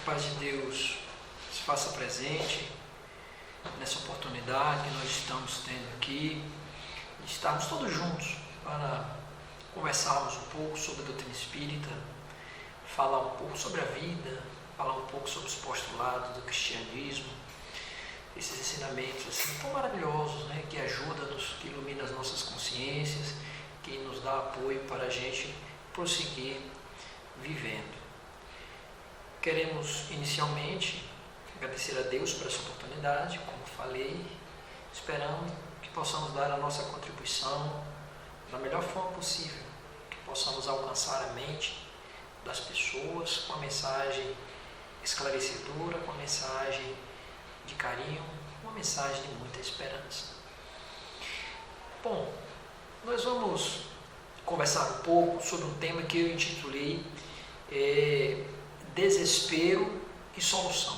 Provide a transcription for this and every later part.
paz de Deus se faça presente nessa oportunidade que nós estamos tendo aqui, de estarmos todos juntos para conversarmos um pouco sobre a doutrina espírita, falar um pouco sobre a vida, falar um pouco sobre os postulados do cristianismo, esses ensinamentos assim, tão maravilhosos, né, que ajudam-nos, que iluminam as nossas consciências, que nos dá apoio para a gente prosseguir vivendo. Queremos inicialmente agradecer a Deus por essa oportunidade, como falei, esperando que possamos dar a nossa contribuição da melhor forma possível, que possamos alcançar a mente das pessoas com uma mensagem esclarecedora, com uma mensagem de carinho, uma mensagem de muita esperança. Bom, nós vamos conversar um pouco sobre um tema que eu intitulei Desespero e Solução.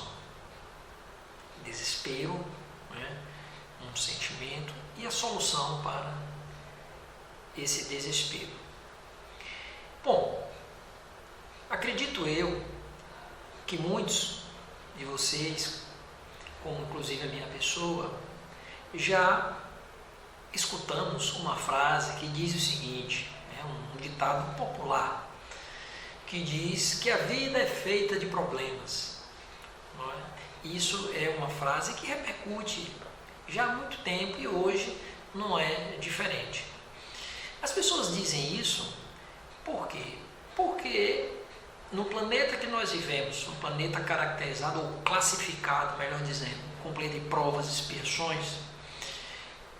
Desespero, né, um sentimento, e a solução para esse desespero. Bom, acredito eu que muitos de vocês, como inclusive a minha pessoa, já escutamos uma frase que diz o seguinte, um ditado popular, que diz que a vida é feita de problemas. Não é? Isso é uma frase que repercute já há muito tempo e hoje não é diferente. As pessoas dizem isso por quê? Porque no planeta que nós vivemos, um planeta caracterizado ou classificado, melhor dizendo, com pleno de provas e expiações,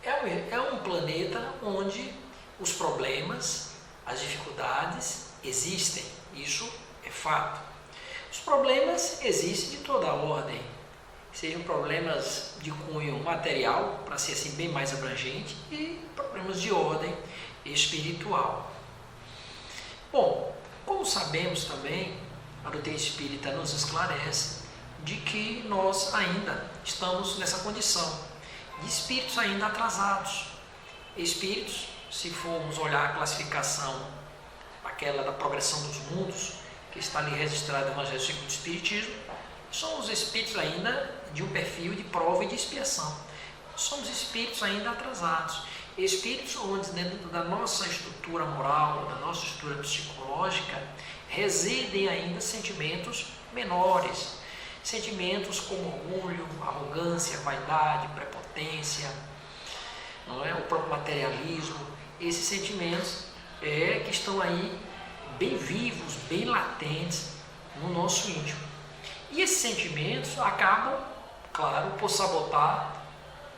é um planeta onde os problemas, as dificuldades existem, isso é fato. Os problemas existem de toda a ordem, sejam problemas de cunho material, para ser assim bem mais abrangente, e problemas de ordem espiritual. Bom, como sabemos também, a doutrina espírita nos esclarece de que nós ainda estamos nessa condição de espíritos ainda atrasados. Espíritos, se formos olhar a classificação, aquela da progressão dos mundos, que está ali registrada no Evangelho segundo o Espiritismo, somos espíritos ainda de um perfil de prova e de expiação. Somos espíritos ainda atrasados. Espíritos onde, dentro da nossa estrutura moral, da nossa estrutura psicológica, residem ainda sentimentos menores. Sentimentos como orgulho, arrogância, vaidade, prepotência, não é? O próprio materialismo. Esses sentimentos que estão aí bem vivos, bem latentes no nosso íntimo. E esses sentimentos acabam, claro, por sabotar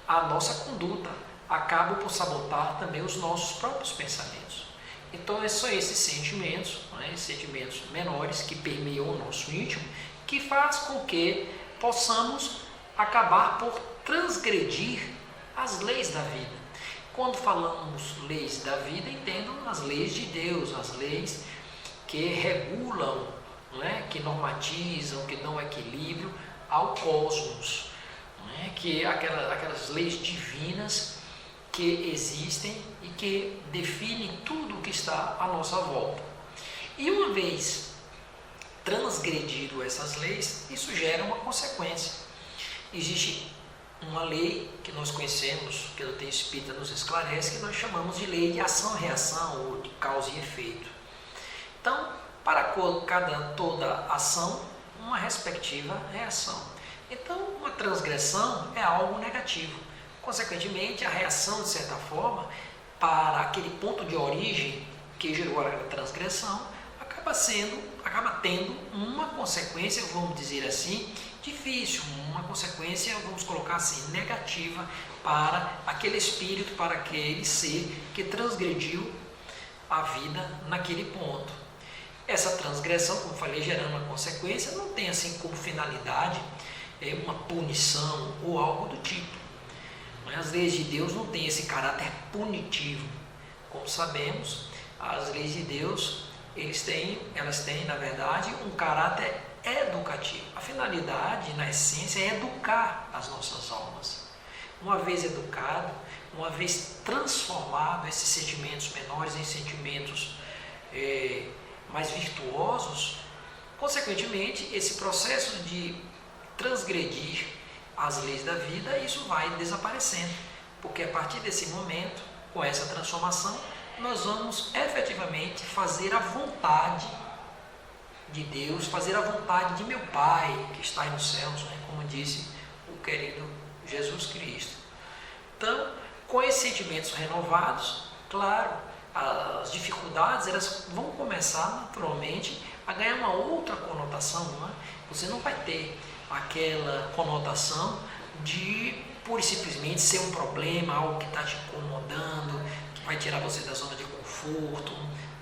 a nossa conduta, acabam por sabotar também os nossos próprios pensamentos. Então, são esses sentimentos, esses sentimentos menores que permeiam o nosso íntimo, que faz com que possamos acabar por transgredir as leis da vida. Quando falamos leis da vida, entendo as leis de Deus, as leis que regulam, que normatizam, que dão equilíbrio ao cosmos, que aquelas leis divinas que existem e que definem tudo o que está à nossa volta. E uma vez transgredido essas leis, isso gera uma consequência. Existe uma lei que nós conhecemos, que a doutrina espírita nos esclarece, que nós chamamos de lei de ação-reação ou de causa e efeito. Então, para toda ação, uma respectiva reação. Então, uma transgressão é algo negativo. Consequentemente, a reação, de certa forma, para aquele ponto de origem que gerou a transgressão, acaba tendo uma consequência, vamos dizer assim, difícil, uma consequência, vamos colocar assim, negativa para aquele espírito, para aquele ser que transgrediu a vida naquele ponto. Essa transgressão, como falei, gerando uma consequência, não tem assim como finalidade uma punição ou algo do tipo. As leis de Deus não têm esse caráter punitivo. Como sabemos, as leis de Deus, elas têm, na verdade, um caráter educativo. A finalidade, na essência, é educar as nossas almas. Uma vez educado, uma vez transformado esses sentimentos menores em sentimentos mais virtuosos, Consequentemente, esse processo de transgredir as leis da vida, isso vai desaparecendo, porque a partir desse momento, com essa transformação, nós vamos efetivamente fazer a vontade de Deus, fazer a vontade de meu Pai que está nos céus, né? Como disse o querido Jesus Cristo. Então, com esses sentimentos renovados, claro, as dificuldades elas vão começar naturalmente a ganhar uma outra conotação, não é? Você não vai ter aquela conotação de pura e simplesmente ser um problema, algo que está te incomodando, que vai tirar você da zona de conforto.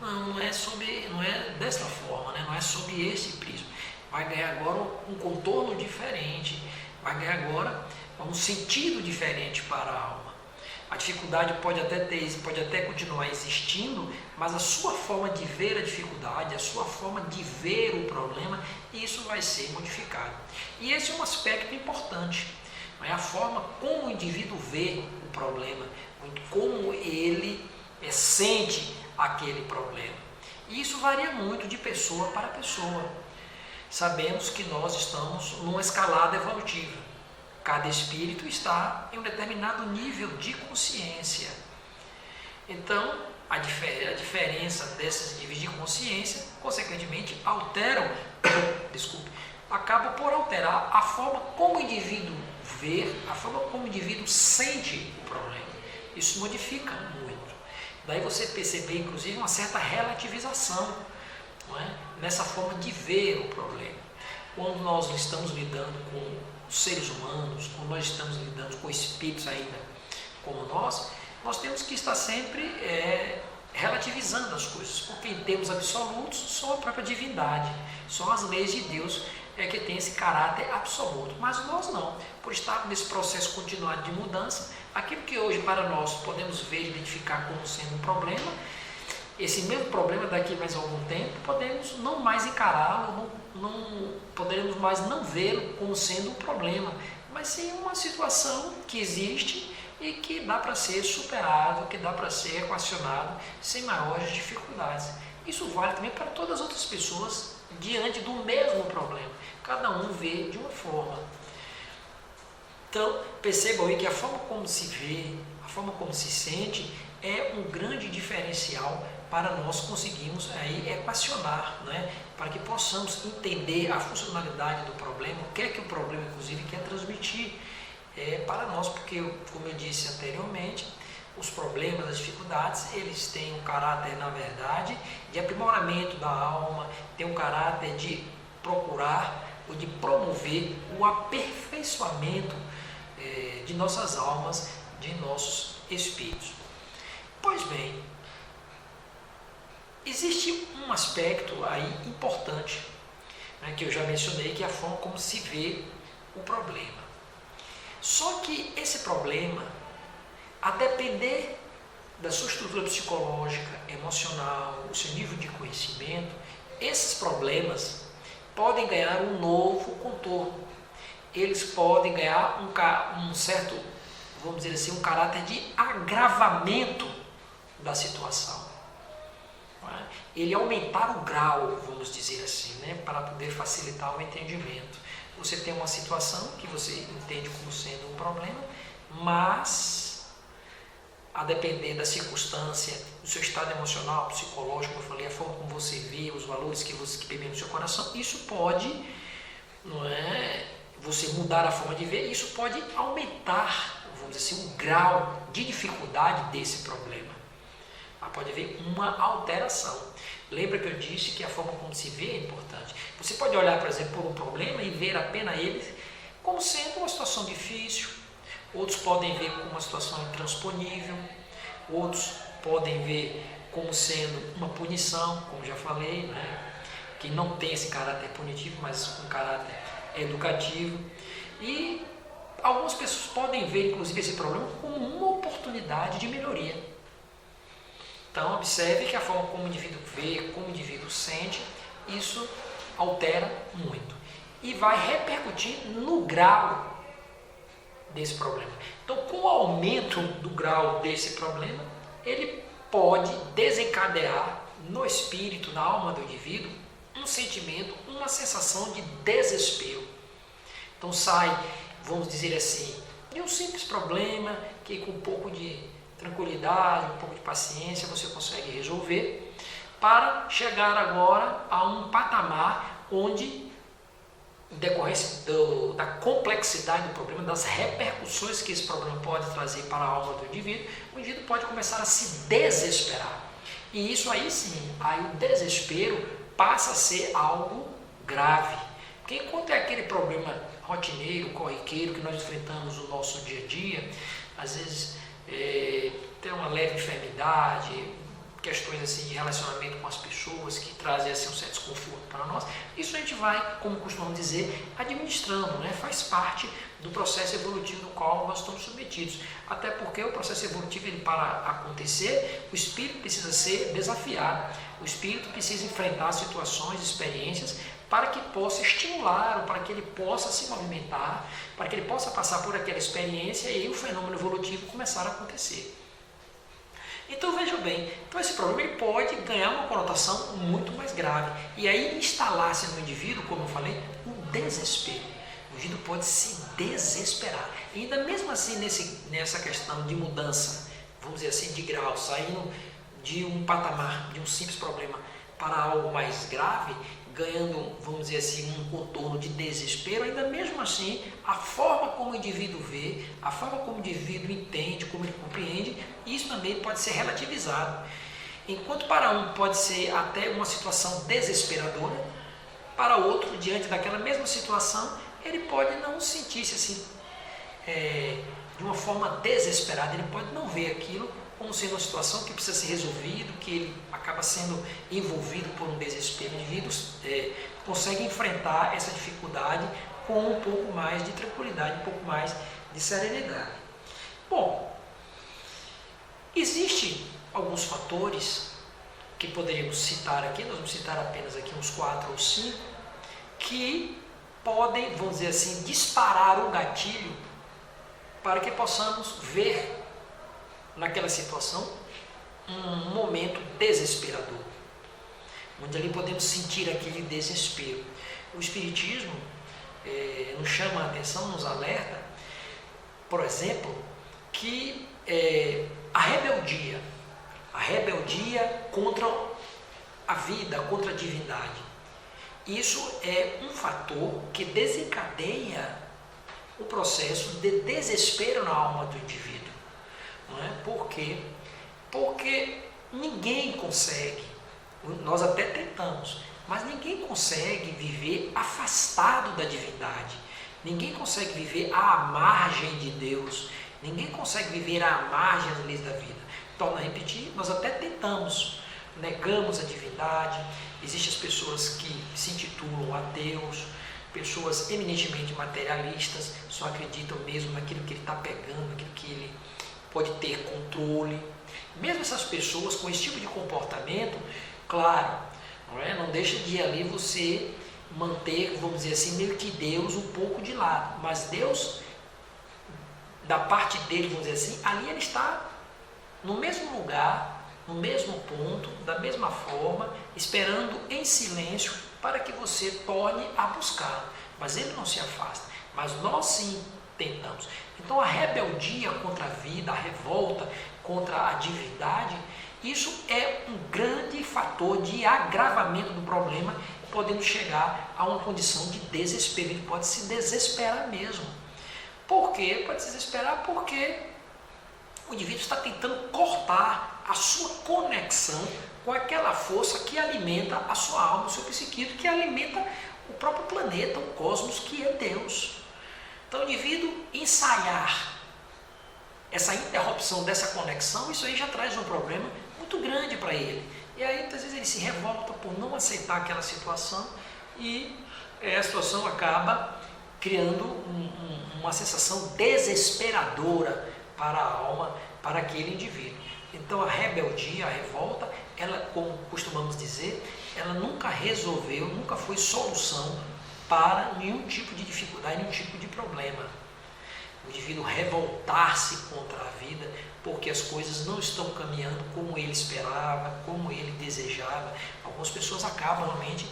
Não é desta forma, né? Não é sob esse prisma. Vai ganhar agora um contorno diferente, vai ganhar agora um sentido diferente para a alma. A dificuldade pode até continuar existindo, mas a sua forma de ver a dificuldade, a sua forma de ver o problema, isso vai ser modificado. E esse é um aspecto importante, é a forma como o indivíduo vê o problema, como ele sente aquele problema. E isso varia muito de pessoa para pessoa. Sabemos que nós estamos numa escalada evolutiva. Cada espírito está em um determinado nível de consciência. Então, a diferença desses níveis de consciência, consequentemente, acabam por alterar a forma como o indivíduo vê, a forma como o indivíduo sente o problema. Isso modifica muito. Daí você perceber, inclusive, uma certa relativização, não é? Nessa forma de ver o problema. Quando nós estamos lidando com seres humanos, quando nós estamos lidando com espíritos ainda como nós temos que estar sempre relativizando as coisas, porque em termos absolutos, só a própria divindade, só as leis de Deus que tem esse caráter absoluto, mas nós não, por estar nesse processo continuado de mudança, aquilo que hoje para nós podemos ver e identificar como sendo um problema, esse mesmo problema daqui mais algum tempo, podemos não mais encará-lo, poderemos mais não vê-lo como sendo um problema, mas sim uma situação que existe e que dá para ser superado, que dá para ser equacionado sem maiores dificuldades. Isso vale também para todas as outras pessoas diante do mesmo problema. Cada um vê de uma forma. Então, percebam aí que a forma como se vê, a forma como se sente, é um grande diferencial para nós conseguirmos aí equacionar, né? Para que possamos entender a funcionalidade do problema, o que é que o problema, inclusive, quer transmitir para nós, porque, como eu disse anteriormente, os problemas, as dificuldades, eles têm um caráter, na verdade, de aprimoramento da alma, tem um caráter de procurar ou de promover o aperfeiçoamento de nossas almas, de nossos espíritos. Pois bem, existe um aspecto aí importante, né, que eu já mencionei, que é a forma como se vê o problema. Só que esse problema, a depender da sua estrutura psicológica, emocional, o seu nível de conhecimento, esses problemas podem ganhar um novo contorno. Eles podem ganhar um certo, vamos dizer assim, um caráter de agravamento da situação. Ele aumentar o grau, vamos dizer assim, né, para poder facilitar o entendimento. Você tem uma situação que você entende como sendo um problema, mas a depender da circunstância, do seu estado emocional, psicológico, como eu falei, a forma como você vê, os valores que permeiam no seu coração, isso pode, você mudar a forma de ver, isso pode aumentar, vamos dizer assim, o grau de dificuldade desse problema. Pode haver uma alteração. Lembra que eu disse que a forma como se vê é importante. Você pode olhar, por exemplo, por um problema e ver apenas ele como sendo uma situação difícil. Outros podem ver como uma situação intransponível. Outros podem ver como sendo uma punição, como já falei, né? Que não tem esse caráter punitivo, mas um caráter educativo. E algumas pessoas podem ver, inclusive, esse problema como uma oportunidade de melhoria. Então, observe que a forma como o indivíduo vê, como o indivíduo sente, isso altera muito. E vai repercutir no grau desse problema. Então, com o aumento do grau desse problema, ele pode desencadear no espírito, na alma do indivíduo, um sentimento, uma sensação de desespero. Então sai, vamos dizer assim, de um simples problema que com um pouco de tranquilidade, um pouco de paciência você consegue resolver, para chegar agora a um patamar onde, em decorrência da complexidade do problema, das repercussões que esse problema pode trazer para a alma do indivíduo, o indivíduo pode começar a se desesperar. E isso aí sim, aí o desespero passa a ser algo grave. Porque enquanto é aquele problema rotineiro, corriqueiro que nós enfrentamos no nosso dia a dia, às vezes tem uma leve enfermidade, questões assim de relacionamento com as pessoas que trazem assim um certo desconforto para nós, isso a gente vai, como costumamos dizer, administrando, né? Faz parte do processo evolutivo no qual nós estamos submetidos. Até porque o processo evolutivo, ele, para acontecer, o espírito precisa ser desafiado, o espírito precisa enfrentar situações, experiências, para que possa estimular, para que ele possa se movimentar, para que ele possa passar por aquela experiência e o fenômeno evolutivo começar a acontecer. Então veja bem, então esse problema ele pode ganhar uma conotação muito mais grave e aí instalar-se no indivíduo, como eu falei, um desespero. O indivíduo pode se desesperar. E ainda mesmo assim nessa questão de mudança, vamos dizer assim, de grau, saindo de um patamar, de um simples problema para algo mais grave, ganhando, vamos dizer assim, um contorno de desespero, ainda mesmo assim, a forma como o indivíduo vê, a forma como o indivíduo entende, como ele compreende, isso também pode ser relativizado. Enquanto para um pode ser até uma situação desesperadora, para outro, diante daquela mesma situação, ele pode não sentir-se assim, de uma forma desesperada, ele pode não ver aquilo como sendo uma situação que precisa ser resolvida, que ele acaba sendo envolvido por um desespero. O indivíduo consegue enfrentar essa dificuldade com um pouco mais de tranquilidade, um pouco mais de serenidade. Bom, existem alguns fatores que poderíamos citar aqui, nós vamos citar apenas aqui uns 4 ou 5, que podem, vamos dizer assim, disparar o gatilho para que possamos ver naquela situação um momento desesperador, onde ali podemos sentir aquele desespero. O Espiritismo nos chama a atenção, nos alerta, por exemplo, que a rebeldia contra a vida, contra a divindade, isso é um fator que desencadeia o processo de desespero na alma do indivíduo. Não é? Por quê? Porque ninguém consegue, nós até tentamos, mas ninguém consegue viver afastado da divindade, ninguém consegue viver à margem de Deus, ninguém consegue viver à margem das leis da vida. Torno a repetir, nós até tentamos, negamos a divindade, existem as pessoas que se intitulam ateus, pessoas eminentemente materialistas, só acreditam mesmo naquilo que ele está pegando, naquilo que ele pode ter controle. Mesmo essas pessoas com esse tipo de comportamento, claro, não deixa de ali você manter, vamos dizer assim, meio que Deus um pouco de lado, mas Deus, da parte dele, vamos dizer assim, ali ele está no mesmo lugar, no mesmo ponto, da mesma forma, esperando em silêncio para que você torne a buscá-lo, mas ele não se afasta, mas nós sim tentamos. Então a rebeldia contra a vida, a revolta contra a divindade, isso é um grande fator de agravamento do problema, podendo chegar a uma condição de desespero. Ele pode se desesperar mesmo. Por quê? Pode se desesperar porque o indivíduo está tentando cortar a sua conexão com aquela força que alimenta a sua alma, o seu psiquismo, que alimenta o próprio planeta, o cosmos, que é Deus. Então, o indivíduo ensaiar essa interrupção dessa conexão, isso aí já traz um problema muito grande para ele. E aí, muitas vezes, ele se revolta por não aceitar aquela situação e a situação acaba criando uma sensação desesperadora para a alma, para aquele indivíduo. Então, a rebeldia, a revolta, ela, como costumamos dizer, ela nunca resolveu, nunca foi solução para nenhum tipo de dificuldade, nenhum tipo de problema. O indivíduo revoltar-se contra a vida porque as coisas não estão caminhando como ele esperava, como ele desejava. Algumas pessoas acabam realmente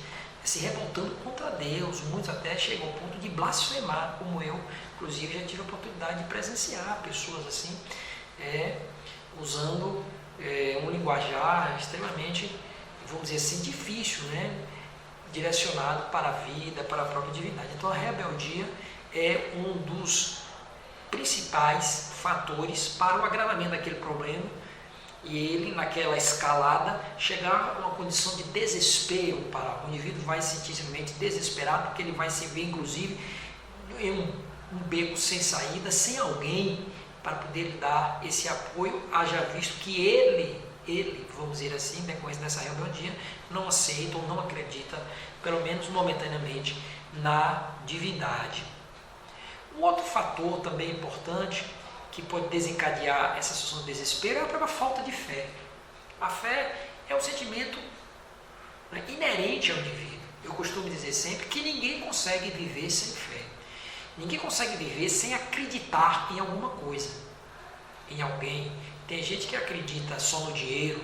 se revoltando contra Deus. Muitos até chegam ao ponto de blasfemar, como eu, inclusive, já tive a oportunidade de presenciar pessoas assim, usando um linguajar extremamente, vamos dizer assim, difícil, né? Direcionado para a vida, para a própria divindade. Então a rebeldia é um dos principais fatores para o agravamento daquele problema, e ele, naquela escalada, chegar a uma condição de desespero. Para o indivíduo vai se sentir simplesmente desesperado, porque ele vai se ver, inclusive, em um beco sem saída, sem alguém para poder lhe dar esse apoio, haja visto que ele, vamos dizer assim, decorrente dessa rebeldia, não aceita ou não acredita, pelo menos momentaneamente, na divindade. Um outro fator também importante que pode desencadear essa situação de desespero é a própria falta de fé. A fé é um sentimento, né, inerente ao indivíduo. Eu costumo dizer sempre que ninguém consegue viver sem fé. Ninguém consegue viver sem acreditar em alguma coisa, em alguém. Tem gente que acredita só no dinheiro,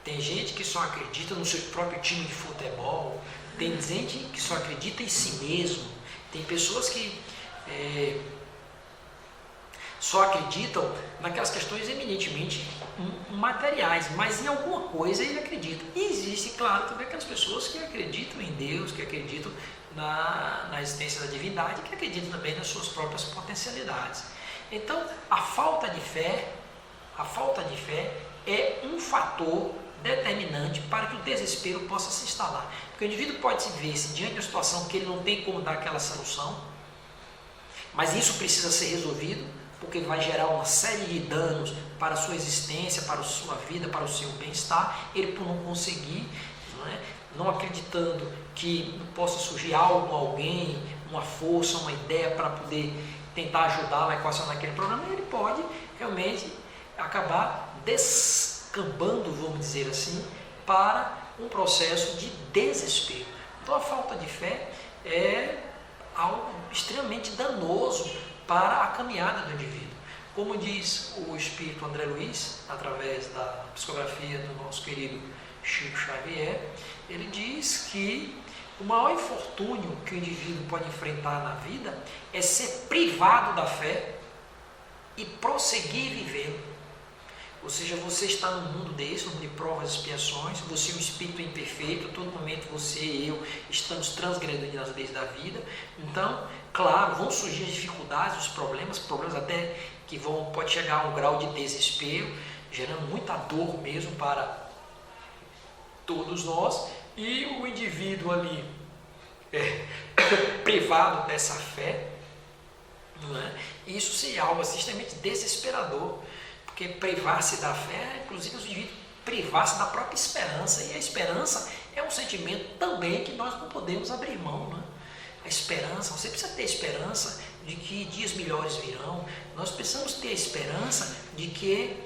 tem gente que só acredita no seu próprio time de futebol, tem gente que só acredita em si mesmo, tem pessoas que só acreditam naquelas questões eminentemente materiais, mas em alguma coisa ele acredita. E existe, claro, também aquelas pessoas que acreditam em Deus, que acreditam na existência da divindade, que acreditam também nas suas próprias potencialidades. Então, a falta de fé é um fator determinante para que o desespero possa se instalar. Porque o indivíduo pode se ver diante de uma situação que ele não tem como dar aquela solução, mas isso precisa ser resolvido, porque vai gerar uma série de danos para a sua existência, para a sua vida, para o seu bem-estar. Ele, por não conseguir, não acreditando que possa surgir algo, alguém, uma força, uma ideia para poder tentar ajudá-lo a equacionar aquele problema, ele pode realmente acabar descambando, vamos dizer assim, para um processo de desespero. Então a falta de fé é algo extremamente danoso para a caminhada do indivíduo. Como diz o espírito André Luiz, através da psicografia do nosso querido Chico Xavier, ele diz que o maior infortúnio que o indivíduo pode enfrentar na vida é ser privado da fé e prosseguir vivendo. Ou seja, você está num mundo desse, um mundo de provas e expiações, você é um espírito imperfeito, a todo momento você e eu estamos transgredindo as leis da vida. Então, claro, vão surgir as dificuldades, os problemas até que pode chegar a um grau de desespero, gerando muita dor mesmo para todos nós, e o indivíduo ali privado dessa fé, não é? Isso seria algo extremamente desesperador. Porque privar-se da fé, inclusive, o indivíduo privar-se da própria esperança. E a esperança é um sentimento também que nós não podemos abrir mão. Né? A esperança, você precisa ter esperança de que dias melhores virão. Nós precisamos ter a esperança de que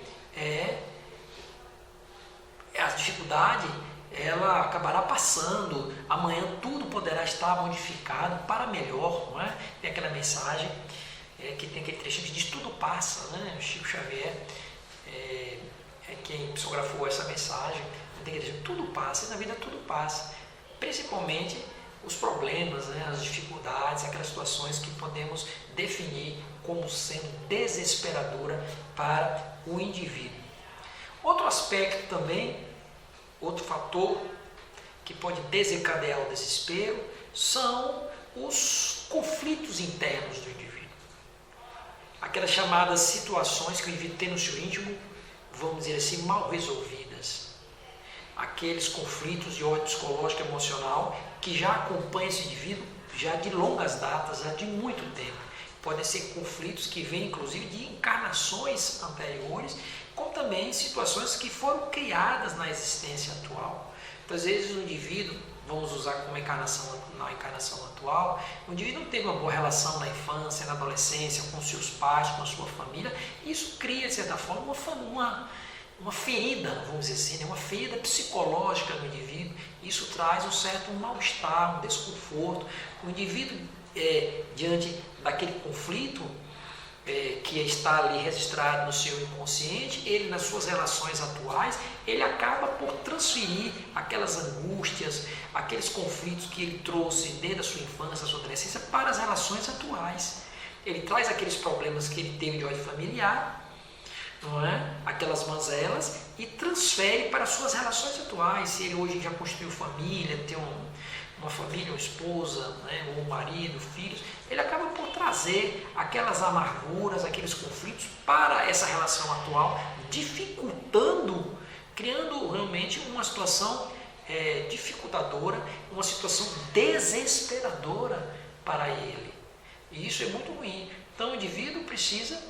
a dificuldade ela acabará passando. Amanhã tudo poderá estar modificado para melhor. Não é? Tem aquela mensagem que tem aquele trechinho que diz tudo passa, né? O Chico Xavier é quem psicografou essa mensagem. Tem que dizer, tudo passa, e na vida tudo passa, principalmente os problemas, né? As dificuldades, aquelas situações que podemos definir como sendo desesperadora para o indivíduo. Outro aspecto também, outro fator que pode desencadear o desespero são os conflitos internos do indivíduo. Aquelas chamadas situações que o indivíduo tem no seu íntimo, vamos dizer assim, mal resolvidas. Aqueles conflitos de ordem psicológica e emocional que já acompanham esse indivíduo já de longas datas, já de muito tempo. Podem ser conflitos que vêm inclusive de encarnações anteriores, como também situações que foram criadas na existência atual. Então, às vezes o indivíduo, vamos usar como na encarnação atual, o indivíduo não teve uma boa relação na infância, na adolescência, com seus pais, com a sua família. Isso cria, de certa forma, uma ferida, vamos dizer assim, uma ferida psicológica no indivíduo. Isso traz um certo mal-estar, um desconforto. O indivíduo, diante daquele conflito, que está ali registrado no seu inconsciente, ele nas suas relações atuais, ele acaba por transferir aquelas angústias, aqueles conflitos que ele trouxe desde a sua infância, a sua adolescência, para as relações atuais. Ele traz aqueles problemas que ele teve de ordem familiar, não é? Aquelas mazelas, e transfere para as suas relações atuais. Se ele hoje já construiu família, tem uma família, uma esposa, né, ou um marido, filhos, ele acaba por trazer aquelas amarguras, aqueles conflitos para essa relação atual, dificultando, criando realmente uma situação dificultadora, uma situação desesperadora para ele. E isso é muito ruim. Então o indivíduo precisa,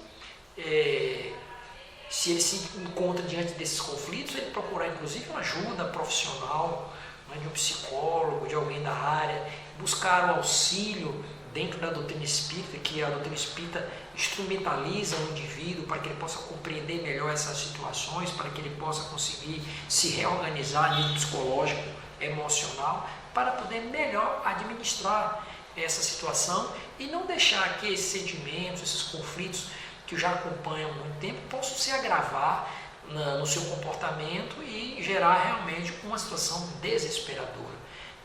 se ele se encontra diante desses conflitos, ele procurar inclusive uma ajuda profissional, de um psicólogo, de alguém da área, buscar o auxílio dentro da doutrina espírita, que a doutrina espírita instrumentaliza o indivíduo para que ele possa compreender melhor essas situações, para que ele possa conseguir se reorganizar a nível psicológico, emocional, para poder melhor administrar essa situação e não deixar que esses sentimentos, esses conflitos que o já acompanham há muito tempo possam se agravar no seu comportamento e gerar realmente uma situação desesperadora.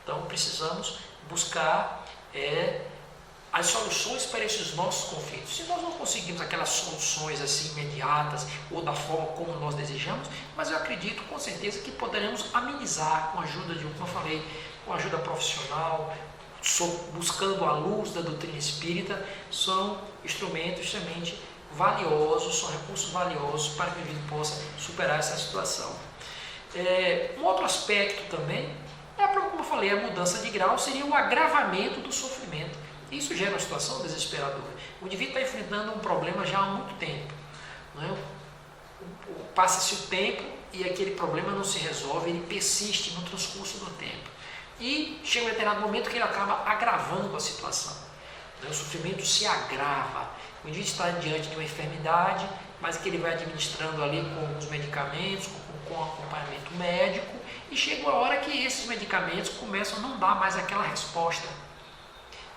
Então precisamos buscar as soluções para esses nossos conflitos. Se nós não conseguimos aquelas soluções assim imediatas ou da forma como nós desejamos, mas eu acredito com certeza que poderemos amenizar com a ajuda de, como eu falei, com a ajuda profissional, buscando a luz da doutrina espírita, são instrumentos extremamente valiosos, são recursos valiosos para que o indivíduo possa superar essa situação. Um outro aspecto também como eu falei, a mudança de grau seria o agravamento do sofrimento. Isso gera uma situação desesperadora. O indivíduo está enfrentando um problema já há muito tempo, não é? Passa-se o tempo e aquele problema não se resolve, ele persiste no transcurso do tempo. E chega um determinado momento que ele acaba agravando a situação. O sofrimento se agrava. O indivíduo está diante de uma enfermidade, mas que ele vai administrando ali com os medicamentos, com acompanhamento médico, e chega a hora que esses medicamentos começam a não dar mais aquela resposta.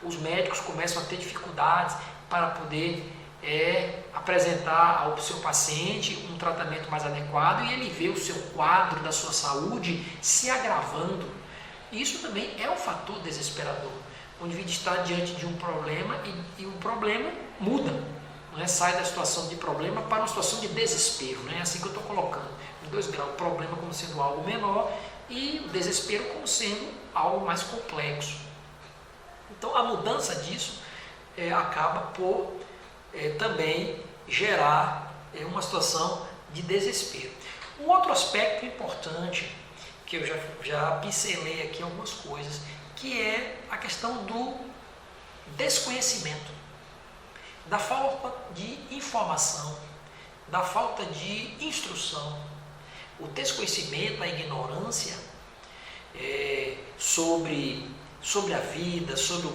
Os médicos começam a ter dificuldades para poder apresentar ao seu paciente um tratamento mais adequado e ele vê o seu quadro da sua saúde se agravando. Isso também é um fator desesperador. O indivíduo está diante de um problema e o problema muda, não é? Sai da situação de problema para uma situação de desespero, não é assim que eu estou colocando, em 2 graus, o problema como sendo algo menor e o desespero como sendo algo mais complexo. Então a mudança disso acaba por também gerar uma situação de desespero. Um outro aspecto importante, que eu já pincelei aqui algumas coisas, que é a questão do desconhecimento, da falta de informação, da falta de instrução. O desconhecimento, a ignorância sobre a vida, sobre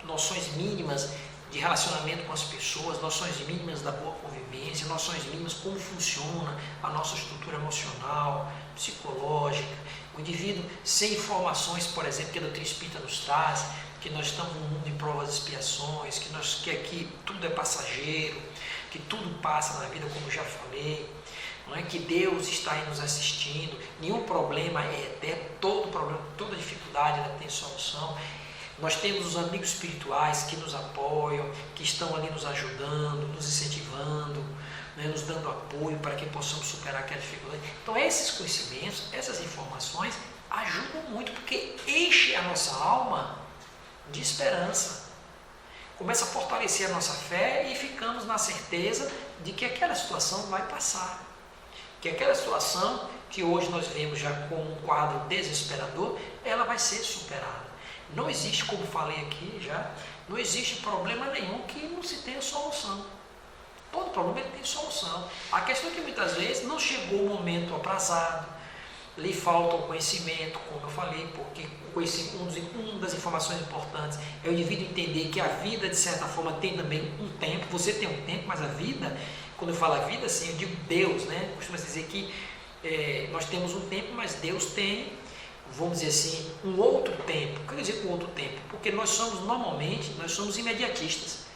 noções mínimas de relacionamento com as pessoas, noções mínimas da boa convivência, noções mínimas como funciona a nossa estrutura emocional, psicológica. O indivíduo sem informações, por exemplo, que a doutrina espírita nos traz, que nós estamos num mundo de provas e expiações, que aqui tudo é passageiro, que tudo passa na vida, como já falei, não é? Que Deus está aí nos assistindo, nenhum problema é eterno, todo problema, toda dificuldade ela tem solução. Nós temos os amigos espirituais que nos apoiam, que estão ali nos ajudando, nos incentivando, né, nos dando apoio para que possamos superar aquela dificuldade. Então esses conhecimentos, essas informações ajudam muito, porque enche a nossa alma de esperança. Começa a fortalecer a nossa fé e ficamos na certeza de que aquela situação vai passar. Que aquela situação que hoje nós vemos já como um quadro desesperador, ela vai ser superada. Não existe, como falei aqui já, não existe problema nenhum que não se tenha solução. Todo problema ele tem solução. A questão é que muitas vezes não chegou o momento aprazado, lhe falta o conhecimento, como eu falei, porque uma das informações importantes é o indivíduo entender que a vida, de certa forma, tem também um tempo. Você tem um tempo, mas a vida, quando eu falo a vida, assim, eu digo Deus, né? Costuma-se dizer que nós temos um tempo, mas Deus tem, vamos dizer assim, um outro tempo. O que eu quero dizer com outro tempo? Porque nós somos, normalmente, imediatistas.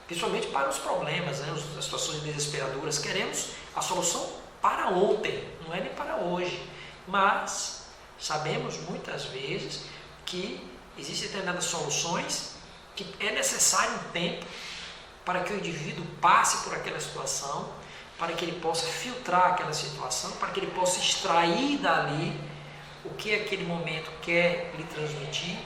principalmente para os problemas, né? As situações desesperadoras. Queremos a solução para ontem, não é nem para hoje. Mas sabemos muitas vezes que existem determinadas soluções que é necessário um tempo para que o indivíduo passe por aquela situação, para que ele possa filtrar aquela situação, para que ele possa extrair dali o que aquele momento quer lhe transmitir,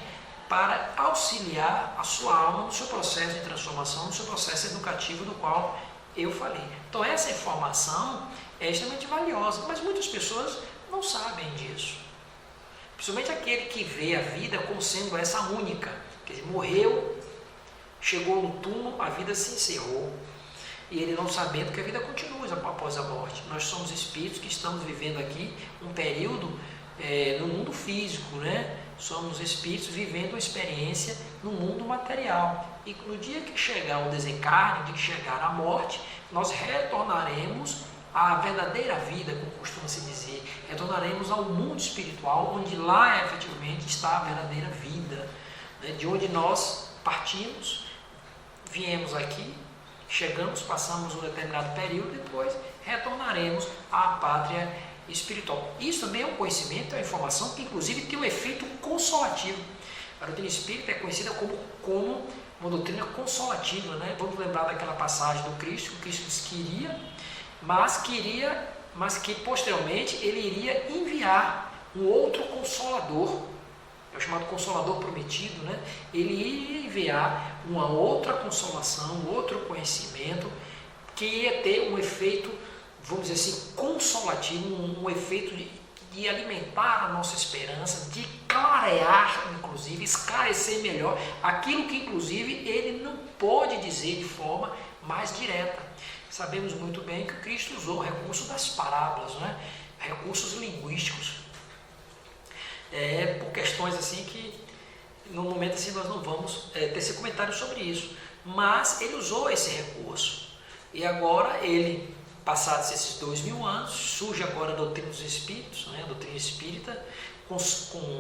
para auxiliar a sua alma no seu processo de transformação, no seu processo educativo do qual eu falei. Então essa informação é extremamente valiosa, mas muitas pessoas não sabem disso. Principalmente aquele que vê a vida como sendo essa única. Quer dizer, morreu, chegou no túmulo, a vida se encerrou. E ele não sabendo que a vida continua após a morte. Nós somos espíritos que estamos vivendo aqui um período no mundo físico, né? Somos espíritos vivendo uma experiência no mundo material. E no dia que chegar o desencarne, no dia que chegar a morte, nós retornaremos à verdadeira vida, como costuma-se dizer. Retornaremos ao mundo espiritual, onde lá efetivamente está a verdadeira vida, né? De onde nós partimos, viemos aqui, chegamos, passamos um determinado período, depois retornaremos à pátria espiritual. Isso também é um conhecimento, é uma informação que inclusive tem um efeito consolativo. A doutrina espírita é conhecida como uma doutrina consolativa, né? Vamos lembrar daquela passagem do Cristo, que o Cristo queria, mas que posteriormente ele iria enviar um outro consolador, é o chamado Consolador Prometido, né? Ele iria enviar uma outra consolação, um outro conhecimento, que ia ter um efeito, vamos dizer assim, consolativo, um efeito de alimentar a nossa esperança, de clarear, inclusive, esclarecer melhor aquilo que, inclusive, ele não pôde dizer de forma mais direta. Sabemos muito bem que o Cristo usou o recurso das parábolas, né? Recursos linguísticos, por questões assim que no momento assim nós não vamos ter esse comentário sobre isso, mas ele usou esse recurso e agora ele, passados esses 2000 anos, surge agora a doutrina dos espíritos, né? A doutrina espírita com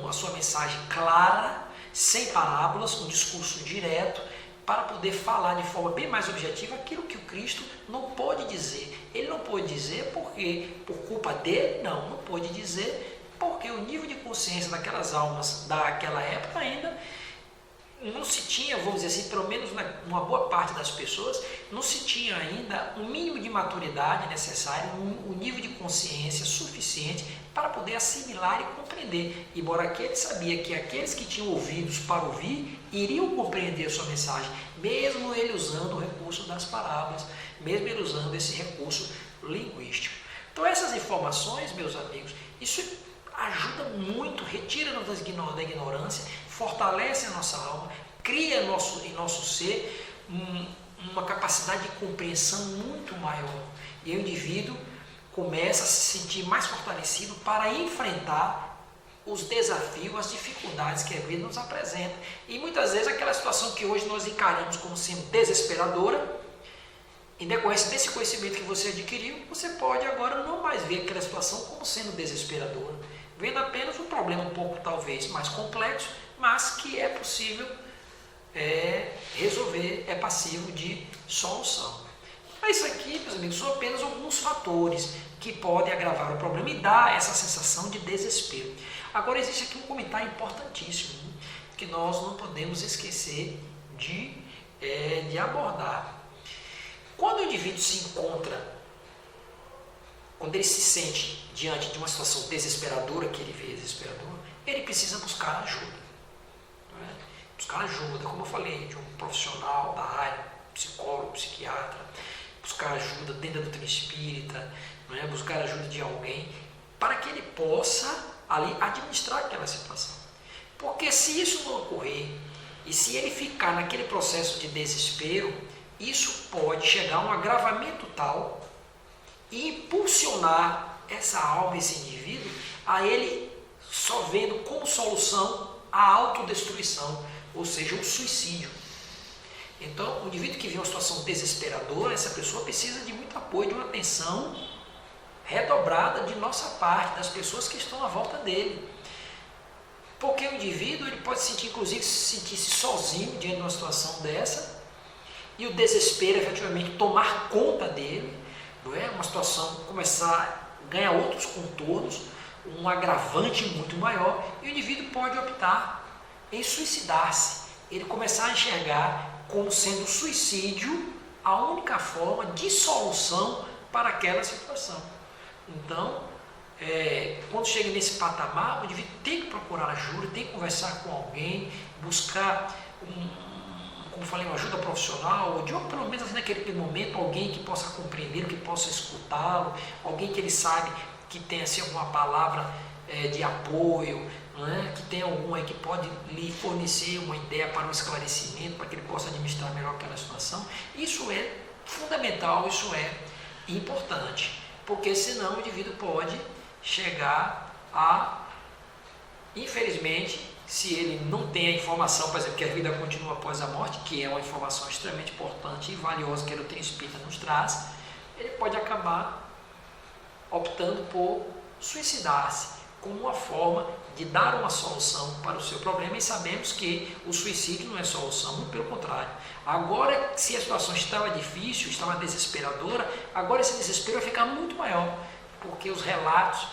a sua mensagem clara, sem parábolas, com um discurso direto, para poder falar de forma bem mais objetiva aquilo que o Cristo não pôde dizer. Ele não pôde dizer porque por culpa dele, não pôde dizer porque o nível de consciência daquelas almas daquela época ainda não se tinha, vamos dizer assim, pelo menos numa boa parte das pessoas, não se tinha ainda um mínimo de maturidade necessário, um nível de consciência suficiente para poder assimilar e compreender. Embora aquele sabia que aqueles que tinham ouvidos para ouvir iriam compreender a sua mensagem, mesmo ele usando o recurso das parábolas, mesmo ele usando esse recurso linguístico. Então essas informações, meus amigos, isso ajuda muito, retira-nos da ignorância, fortalece a nossa alma, cria em nosso ser uma capacidade de compreensão muito maior. E o indivíduo começa a se sentir mais fortalecido para enfrentar os desafios, as dificuldades que a vida nos apresenta. E muitas vezes aquela situação que hoje nós encaramos como sendo desesperadora, em decorrência desse conhecimento que você adquiriu, você pode agora não mais ver aquela situação como sendo desesperadora, vendo apenas um problema um pouco talvez mais complexo, mas que é possível resolver, é passivo de solução. Mas isso aqui, meus amigos, são apenas alguns fatores que podem agravar o problema e dar essa sensação de desespero. Agora existe aqui um comentário importantíssimo, que nós não podemos esquecer de abordar. Quando o indivíduo se encontra, quando ele se sente diante de uma situação desesperadora, que ele vê desesperadora, ele precisa buscar ajuda. Não é? Buscar ajuda, como eu falei, de um profissional da área, psicólogo, psiquiatra, buscar ajuda dentro da doutrina espírita, não é? Buscar ajuda de alguém, para que ele possa ali administrar aquela situação. Porque se isso não ocorrer, e se ele ficar naquele processo de desespero, isso pode chegar a um agravamento tal e impulsionar essa alma, esse indivíduo, a ele só vendo como solução a autodestruição, ou seja, o suicídio. Então, o indivíduo que vê uma situação desesperadora, essa pessoa precisa de muito apoio, de uma atenção redobrada de nossa parte, das pessoas que estão à volta dele. Porque o indivíduo ele pode sentir, inclusive, sentir-se sozinho diante de uma situação dessa, e o desespero efetivamente tomar conta dele, não é? Uma situação começar a ganhar outros contornos, um agravante muito maior, e o indivíduo pode optar em suicidar-se, ele começar a enxergar como sendo o suicídio a única forma de solução para aquela situação. Então, quando chega nesse patamar, o indivíduo tem que procurar ajuda, tem que conversar com alguém, buscar como falei, uma ajuda profissional, ou de pelo menos assim, naquele momento, alguém que possa compreender, que possa escutá-lo, alguém que ele sabe que tem assim, alguma palavra de apoio, não é? Que tem algum aí que pode lhe fornecer uma ideia para um esclarecimento, para que ele possa administrar melhor aquela situação. Isso é fundamental, isso é importante, porque senão o indivíduo pode chegar a, infelizmente, se ele não tem a informação, por exemplo, que a vida continua após a morte, que é uma informação extremamente importante e valiosa que a doutrina espírita nos traz, ele pode acabar optando por suicidar-se como uma forma de dar uma solução para o seu problema, e sabemos que o suicídio não é solução, muito pelo contrário. Agora, se a situação estava difícil, estava desesperadora, agora esse desespero vai ficar muito maior, porque os relatos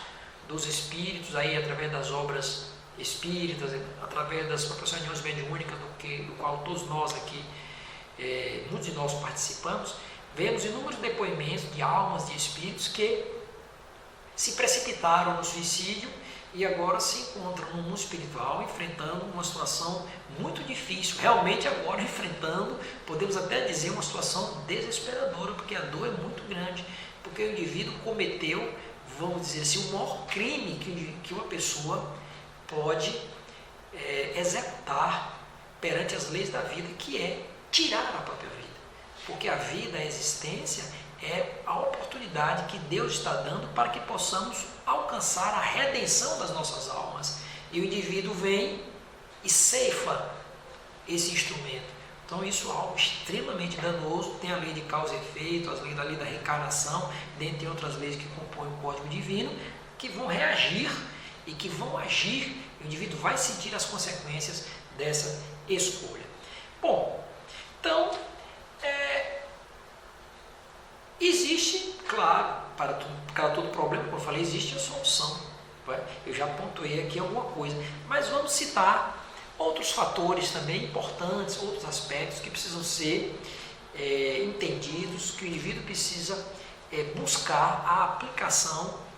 dos espíritos, aí, através das obras espíritas, através das próprias reuniões mediúnicas, do qual todos nós aqui, muitos de nós participamos, vemos inúmeros depoimentos de almas, de espíritos que se precipitaram no suicídio e agora se encontram no mundo espiritual enfrentando uma situação muito difícil, realmente agora enfrentando, podemos até dizer, uma situação desesperadora, porque a dor é muito grande, porque o indivíduo cometeu, vamos dizer assim, o maior crime que uma pessoa pode executar perante as leis da vida, que é tirar a própria vida, porque a vida, a existência, é a oportunidade que Deus está dando para que possamos alcançar a redenção das nossas almas. E o indivíduo vem e ceifa esse instrumento. Então isso é algo extremamente danoso. Tem a lei de causa e efeito, a lei da reencarnação, dentre outras leis que compõem o Código Divino, que vão reagir e que vão agir, e o indivíduo vai sentir as consequências dessa escolha. Bom, então, existe, claro, para todo problema, como eu falei, existe a solução. Eu já pontuei aqui alguma coisa, mas vamos citar outros fatores também importantes, outros aspectos que precisam ser entendidos, que o indivíduo precisa buscar a aplicação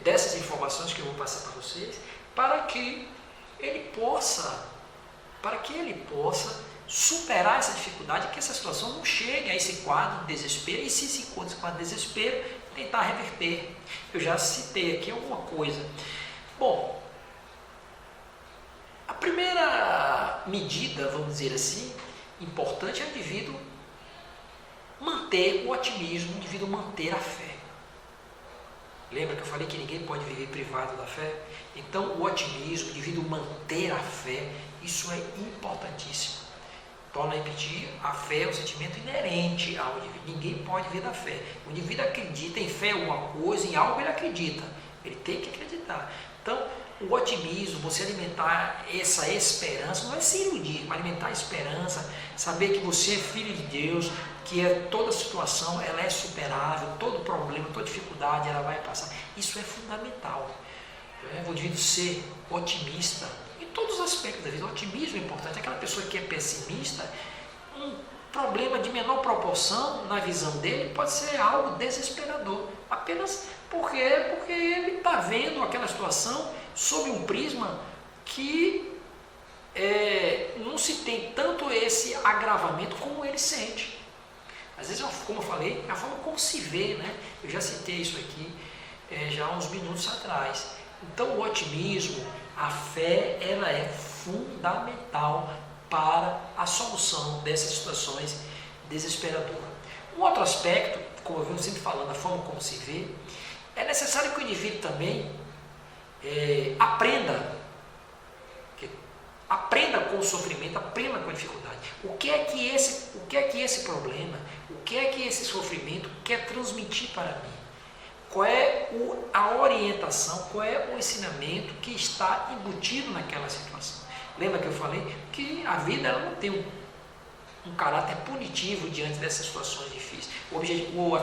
dessas informações que eu vou passar para vocês, para que ele possa superar essa dificuldade, que essa situação não chegue a esse quadro de desespero, e se encontra esse quadro de desespero, tentar reverter. Eu já citei aqui alguma coisa. Bom, a primeira medida, vamos dizer assim, importante é o indivíduo manter o otimismo, o indivíduo manter a fé. Lembra que eu falei que ninguém pode viver privado da fé? Então, o otimismo, o indivíduo manter a fé, isso é importantíssimo. Torno a repetir, a fé é um sentimento inerente ao indivíduo. Ninguém pode viver da fé. O indivíduo acredita em fé em alguma coisa, em algo ele acredita. Ele tem que acreditar. Então, o otimismo, você alimentar essa esperança, não é se iludir, mas alimentar a esperança, saber que você é filho de Deus, que toda situação ela é superável, todo problema, toda dificuldade ela vai passar. Isso é fundamental. O indivíduo ser otimista em todos os aspectos da vida. O otimismo é importante. Aquela pessoa que é pessimista, um problema de menor proporção na visão dele pode ser algo desesperador, apenas porque ele está vendo aquela situação sob um prisma que não se tem tanto esse agravamento como ele sente. Às vezes, como eu falei, é a forma como se vê, né? Eu já citei isso aqui já há uns minutos atrás. Então, o otimismo, a fé, ela é fundamental para a solução dessas situações desesperadoras. Um outro aspecto, como eu venho sempre falando, a forma como se vê, é necessário que o indivíduo também aprenda com o sofrimento, aprenda com a dificuldade. O que é que esse problema, o que é que esse sofrimento quer transmitir para mim? Qual é a orientação, qual é o ensinamento que está embutido naquela situação? Lembra que eu falei que a vida ela não tem um caráter punitivo diante dessas situações difíceis. A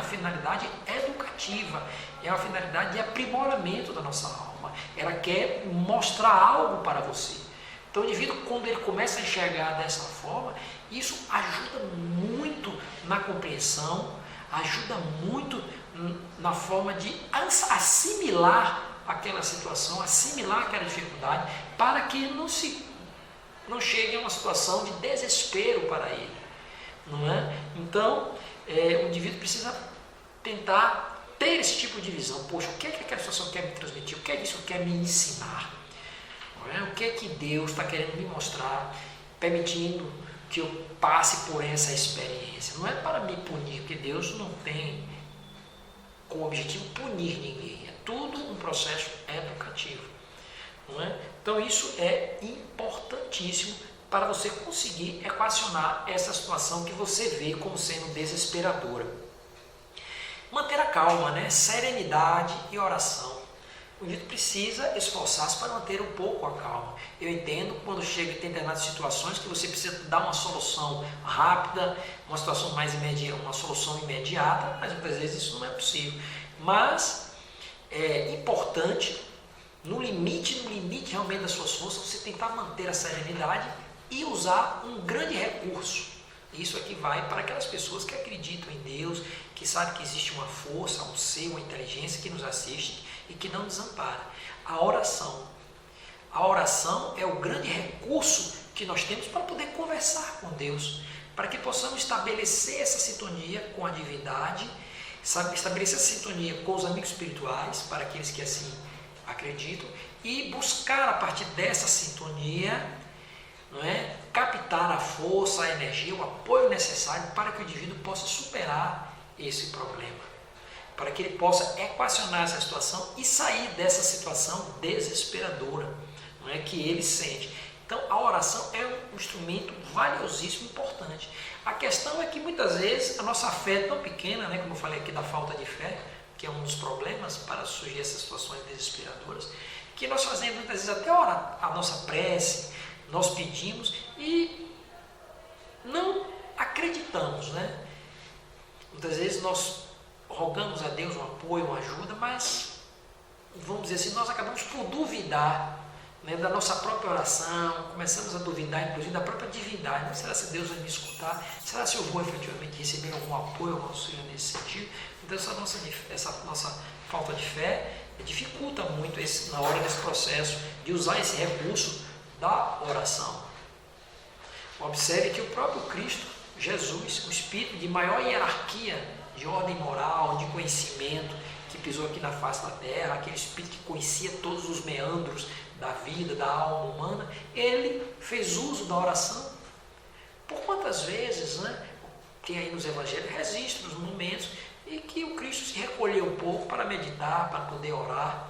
finalidade é educativa, é uma finalidade de aprimoramento da nossa alma. Ela quer mostrar algo para você. Então o indivíduo, quando ele começa a enxergar dessa forma, isso ajuda muito na compreensão, ajuda muito na forma de assimilar aquela situação, assimilar aquela dificuldade, para que não chegue a uma situação de desespero para ele, não é? Então, o indivíduo precisa tentar ter esse tipo de visão. Poxa, o que é que aquela situação quer me transmitir? O que é que isso quer me ensinar? Não é? O que é que Deus está querendo me mostrar, permitindo que eu passe por essa experiência? Não é para me punir, porque Deus não tem como objetivo punir ninguém. É tudo um processo educativo. Não é? Então isso é importantíssimo para você conseguir equacionar essa situação que você vê como sendo desesperadora. Manter a calma, né? Serenidade e oração. O indivíduo precisa esforçar-se para manter um pouco a calma. Eu entendo quando chega em determinadas situações que você precisa dar uma solução rápida, uma situação mais imediata, uma solução imediata, mas muitas vezes isso não é possível. Mas é importante, no limite realmente das suas forças, você tentar manter a serenidade e usar um grande recurso. Isso aqui vai para aquelas pessoas que acreditam em Deus, que sabem que existe uma força, um ser, uma inteligência que nos assiste e que não desampara. A oração. A oração é o grande recurso que nós temos para poder conversar com Deus, para que possamos estabelecer essa sintonia com a divindade, estabelecer essa sintonia com os amigos espirituais, para aqueles que assim acreditam, e buscar a partir dessa sintonia, não é, captar a força, a energia, o apoio necessário para que o indivíduo possa superar esse problema, para que ele possa equacionar essa situação e sair dessa situação desesperadora, não é, que ele sente. Então a oração é um instrumento valiosíssimo, importante. A questão é que muitas vezes a nossa fé é tão pequena, né, como eu falei aqui da falta de fé, que é um dos problemas para surgir essas situações desesperadoras, que nós fazemos muitas vezes até a nossa prece, nós pedimos e não acreditamos, né? Muitas vezes nós rogamos a Deus um apoio, uma ajuda, mas, vamos dizer assim, nós acabamos por duvidar, né, da nossa própria oração, começamos a duvidar, inclusive, da própria divindade. Não, será que Deus vai me escutar? Será que eu vou efetivamente receber algum apoio, algum auxílio nesse sentido? Então, essa nossa falta de fé dificulta muito na hora desse processo de usar esse recurso da oração. Observe que o próprio Cristo, Jesus, o Espírito de maior hierarquia, de ordem moral, de conhecimento, que pisou aqui na face da terra, aquele Espírito que conhecia todos os meandros da vida, da alma humana, ele fez uso da oração. Por quantas vezes, né, tem aí nos evangelhos registros, momentos em que o Cristo se recolheu um pouco para meditar, para poder orar,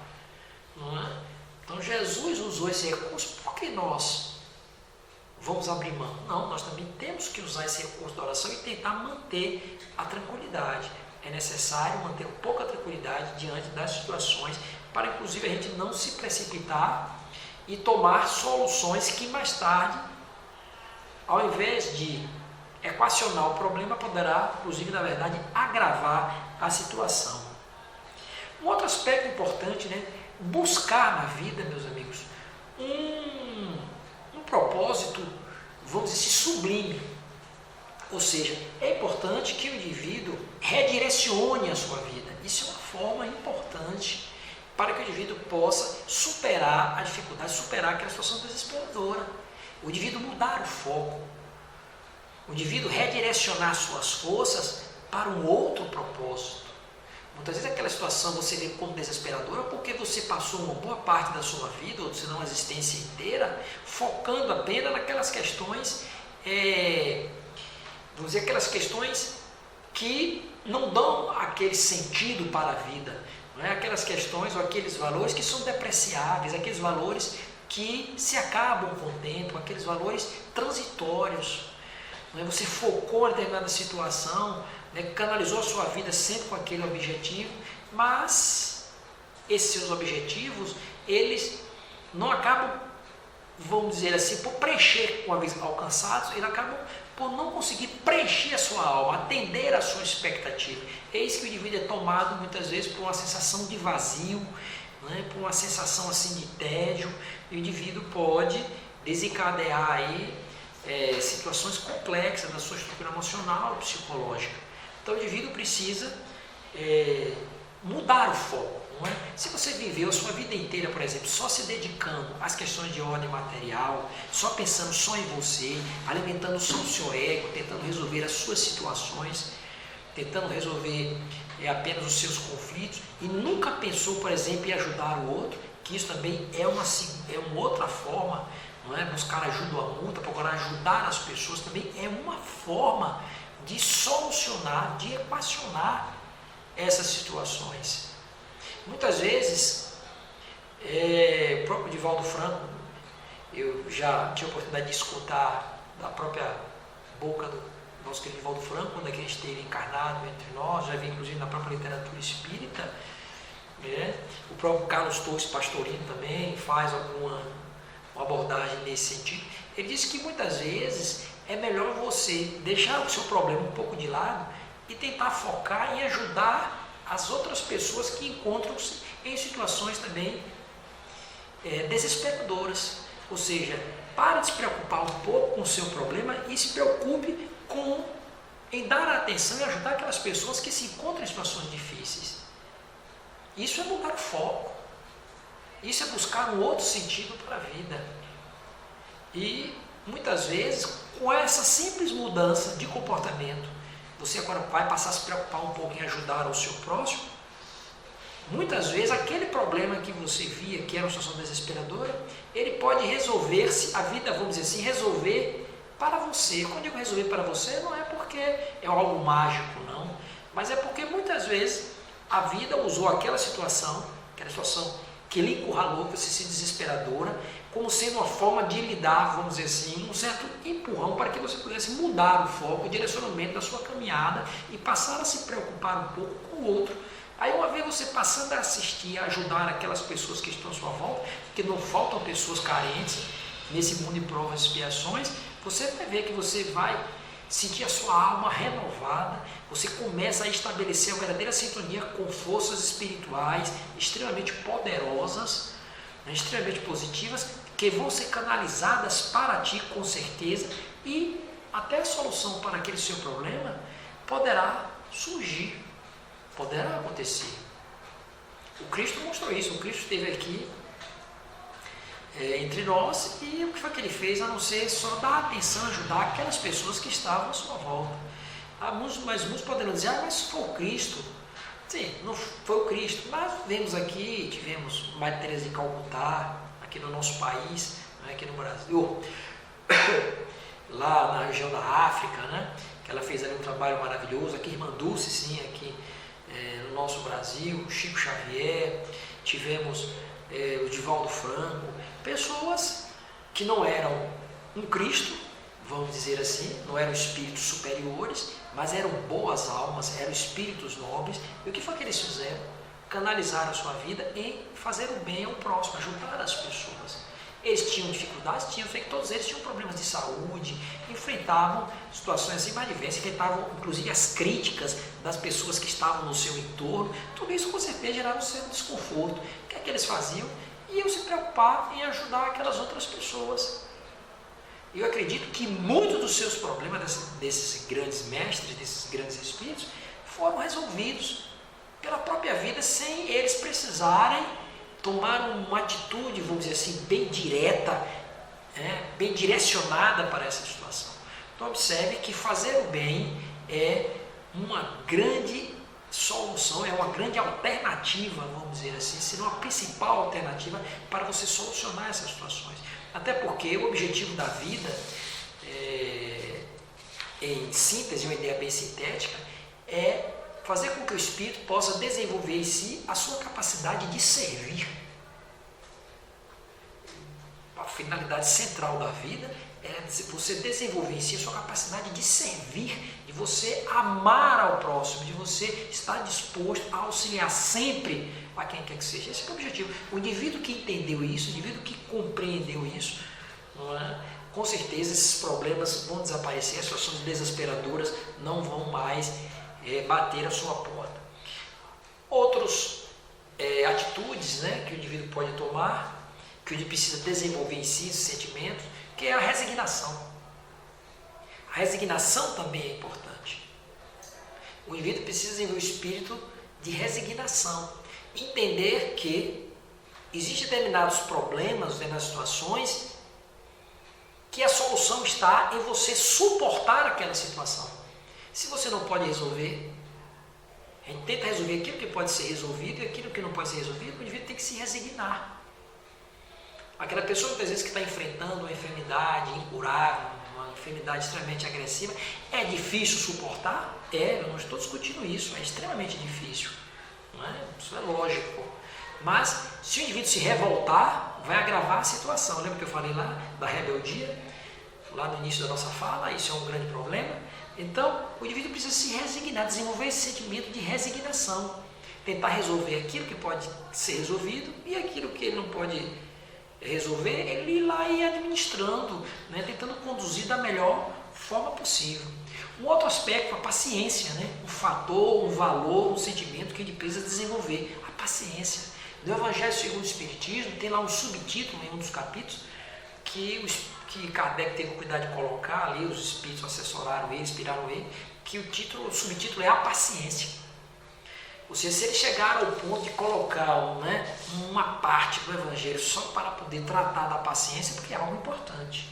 não é? Então Jesus usou esse recurso, por que nós vamos abrir mão? Não, nós também temos que usar esse recurso da oração e tentar manter a tranquilidade. É necessário manter um pouco a tranquilidade diante das situações, para inclusive a gente não se precipitar e tomar soluções que mais tarde, ao invés de equacionar o problema, poderá, inclusive, na verdade, agravar a situação. Um outro aspecto importante, né? Buscar na vida, meus amigos, um propósito, vamos dizer, sublime. Ou seja, é importante que o indivíduo redirecione a sua vida. Isso é uma forma importante para que o indivíduo possa superar a dificuldade, superar aquela situação desesperadora. O indivíduo mudar o foco. O indivíduo redirecionar suas forças para um outro propósito. Muitas vezes aquela situação você vê como desesperadora porque você passou uma boa parte da sua vida, ou se não a existência inteira, focando apenas naquelas questões, vamos dizer, aquelas questões que não dão aquele sentido para a vida, não é? Aquelas questões ou aqueles valores que são depreciáveis, aqueles valores que se acabam com o tempo, aqueles valores transitórios. Não é? Você focou em determinada situação, né? Canalizou a sua vida sempre com aquele objetivo, mas esses seus objetivos, eles não acabam, vamos dizer assim, por preencher uma vez alcançados, eles acabam por não conseguir preencher a sua alma, atender a sua expectativa. Eis que o indivíduo é tomado muitas vezes por uma sensação de vazio, né, por uma sensação assim de tédio, e o indivíduo pode desencadear aí situações complexas da sua estrutura emocional e psicológica. Então o indivíduo precisa mudar o foco. Não é? Se você viveu a sua vida inteira, por exemplo, só se dedicando às questões de ordem material, só pensando só em você, alimentando só o seu ego, tentando resolver as suas situações, tentando resolver apenas os seus conflitos, e nunca pensou, por exemplo, em ajudar o outro, que isso também é uma outra forma, não é? Buscar ajuda à multa, procurar ajudar as pessoas, também é uma forma de solucionar, de equacionar essas situações. Muitas vezes, o próprio Divaldo Franco, eu já tive a oportunidade de escutar da própria boca do nosso querido Divaldo Franco, quando ele esteve encarnado entre nós, já vi inclusive na própria literatura espírita, o próprio Carlos Torres Pastorino também faz uma abordagem nesse sentido. Ele diz que muitas vezes é melhor você deixar o seu problema um pouco de lado e tentar focar em ajudar as outras pessoas que encontram-se em situações também desesperadoras. Ou seja, pare de se preocupar um pouco com o seu problema e se preocupe em dar atenção e ajudar aquelas pessoas que se encontram em situações difíceis. Isso é mudar o foco. Isso é buscar um outro sentido para a vida. E muitas vezes, com essa simples mudança de comportamento, você agora vai passar a se preocupar um pouco em ajudar o seu próximo. Muitas vezes aquele problema que você via, que era uma situação desesperadora, ele pode resolver-se, a vida, vamos dizer assim, resolver para você. Quando eu digo resolver para você, não é porque é algo mágico, não. Mas é porque muitas vezes a vida usou aquela situação que lhe encurralou, que você se desesperadora, como sendo uma forma de lhe dar, vamos dizer assim, um certo empurrão para que você pudesse mudar o foco, o direcionamento da sua caminhada e passar a se preocupar um pouco com o outro. Aí uma vez você passando a assistir, a ajudar aquelas pessoas que estão à sua volta, porque não faltam pessoas carentes nesse mundo de provas e expiações, você vai ver que você vai sentir a sua alma renovada, você começa a estabelecer uma verdadeira sintonia com forças espirituais extremamente poderosas, extremamente positivas, que vão ser canalizadas para ti com certeza, e até a solução para aquele seu problema poderá surgir, poderá acontecer. O Cristo mostrou isso, o Cristo esteve aqui entre nós, e o que foi que ele fez, a não ser só dar atenção, ajudar aquelas pessoas que estavam à sua volta. Mas muitos poderão dizer, mas foi o Cristo. Sim, não foi o Cristo, mas vemos aqui, tivemos Madre Teresa de Calcutá, aqui no nosso país, aqui no Brasil, lá na região da África, né, que ela fez ali um trabalho maravilhoso, aqui Irmã Dulce, sim, aqui no nosso Brasil, Chico Xavier, tivemos o Divaldo Franco, pessoas que não eram um Cristo, vamos dizer assim, não eram espíritos superiores, mas eram boas almas, eram espíritos nobres. E o que foi que eles fizeram? Canalizar a sua vida em fazer o bem ao próximo, ajudar as pessoas. Eles tinham dificuldades, todos eles tinham problemas de saúde, enfrentavam situações assim mais diversas, enfrentavam inclusive as críticas das pessoas que estavam no seu entorno. Tudo isso com certeza gerava um certo desconforto. O que é que eles faziam? Iam se preocupar em ajudar aquelas outras pessoas. Eu acredito que muitos dos seus problemas desses grandes mestres, desses grandes espíritos, foram resolvidos pela própria vida, sem eles precisarem tomar uma atitude, vamos dizer assim, bem direta, bem direcionada para essa situação. Então observe que fazer o bem é uma grande solução, é uma grande alternativa, vamos dizer assim, se não a principal alternativa para você solucionar essas situações. Até porque o objetivo da vida, em síntese, uma ideia bem sintética, é fazer com que o espírito possa desenvolver em si a sua capacidade de servir. A finalidade central da vida é você desenvolver em si a sua capacidade de servir, de você amar ao próximo, de você estar disposto a auxiliar sempre a quem quer que seja. Esse é o objetivo. O indivíduo que entendeu isso, o indivíduo que compreendeu isso, não é? com certeza esses problemas vão desaparecer, as situações desesperadoras não vão mais bater a sua porta. Outras atitudes, né, que o indivíduo pode tomar, que o indivíduo precisa desenvolver em si, esses sentimentos, que é a resignação. A resignação também é importante. O indivíduo precisa desenvolver o espírito de resignação, entender que existem determinados problemas, determinadas situações, que a solução está em você suportar aquela situação. Se você não pode resolver, a gente tenta resolver aquilo que pode ser resolvido e aquilo que não pode ser resolvido, o indivíduo tem que se resignar. Aquela pessoa, muitas vezes, que está enfrentando uma enfermidade incurável, uma enfermidade extremamente agressiva, é difícil suportar? Eu não estou discutindo isso, é extremamente difícil. Não é? Isso é lógico. Mas, se o indivíduo se revoltar, vai agravar a situação. Lembra que eu falei lá da rebeldia? Lá no início da nossa fala, isso é um grande problema. Então, o indivíduo precisa se resignar, desenvolver esse sentimento de resignação. Tentar resolver aquilo que pode ser resolvido e aquilo que ele não pode resolver, ele ir lá e ir administrando, né, tentando conduzir da melhor forma possível. Um outro aspecto, a paciência, né, um fator, um valor, um sentimento que ele precisa desenvolver, a paciência. No Evangelho segundo o Espiritismo, tem lá um subtítulo em um dos capítulos, que Kardec teve cuidado de colocar ali, os espíritos assessoraram ele, inspiraram ele, que o subtítulo é a paciência. Ou seja, se eles chegaram ao ponto de colocar uma parte do Evangelho só para poder tratar da paciência, porque é algo importante,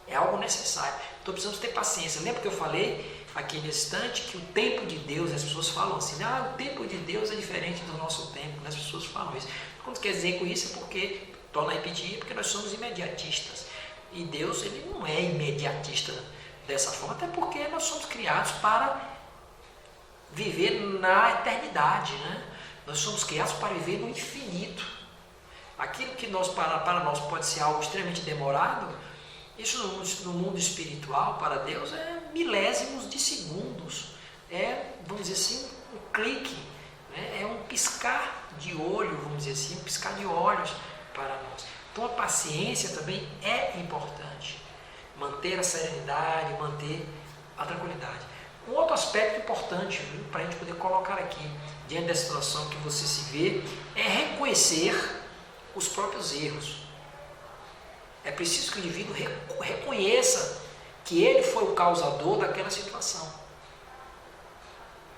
é algo necessário. Então precisamos ter paciência. Lembra que eu falei aqui nesse instante que o tempo de Deus, as pessoas falam assim, o tempo de Deus é diferente do nosso tempo, as pessoas falam isso. Quando quer dizer com isso é porque, torna a repetir, porque nós somos imediatistas. E Deus, ele não é imediatista dessa forma, até porque nós somos criados para viver na eternidade, né? Nós somos criados para viver no infinito. Aquilo que para nós pode ser algo extremamente demorado, isso no mundo espiritual, para Deus, é milésimos de segundos. Vamos dizer assim, um clique, né? É um piscar de olho, vamos dizer assim, um piscar de olhos para nós. Então a paciência também é importante. Manter a serenidade, manter a tranquilidade. Um outro aspecto importante para a gente poder colocar aqui, diante da situação que você se vê, é reconhecer os próprios erros. É preciso que o indivíduo reconheça que ele foi o causador daquela situação.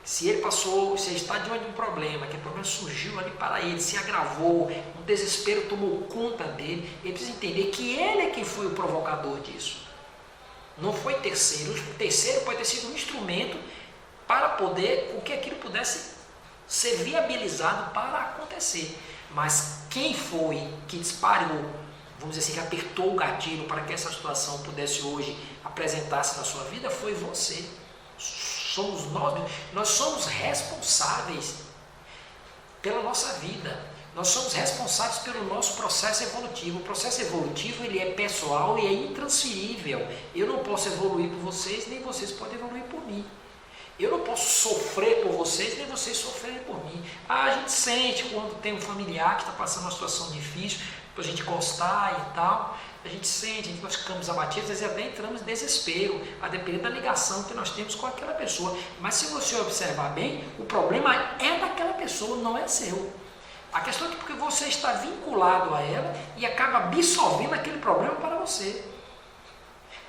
Se ele está diante de um problema, que o problema surgiu ali para ele, se agravou, um desespero tomou conta dele, ele precisa entender que ele é quem foi o provocador disso. Não foi terceiro. O terceiro pode ter sido um instrumento para poder, com que aquilo pudesse ser viabilizado para acontecer. Mas quem foi que disparou, vamos dizer assim, que apertou o gatilho para que essa situação pudesse hoje apresentar-se na sua vida, foi você. Somos nós somos responsáveis pela nossa vida. Nós somos responsáveis pelo nosso processo evolutivo. O processo evolutivo, ele é pessoal e é intransferível. Eu não posso evoluir por vocês, nem vocês podem evoluir por mim. Eu não posso sofrer por vocês, nem vocês sofrerem por mim. A gente sente quando tem um familiar que está passando uma situação difícil, para a gente gostar e tal, a gente sente, nós ficamos abatidos, às vezes até entramos em desespero, a depender da ligação que nós temos com aquela pessoa. Mas se você observar bem, o problema é daquela pessoa, não é seu. A questão é que porque você está vinculado a ela e acaba absorvendo aquele problema para você.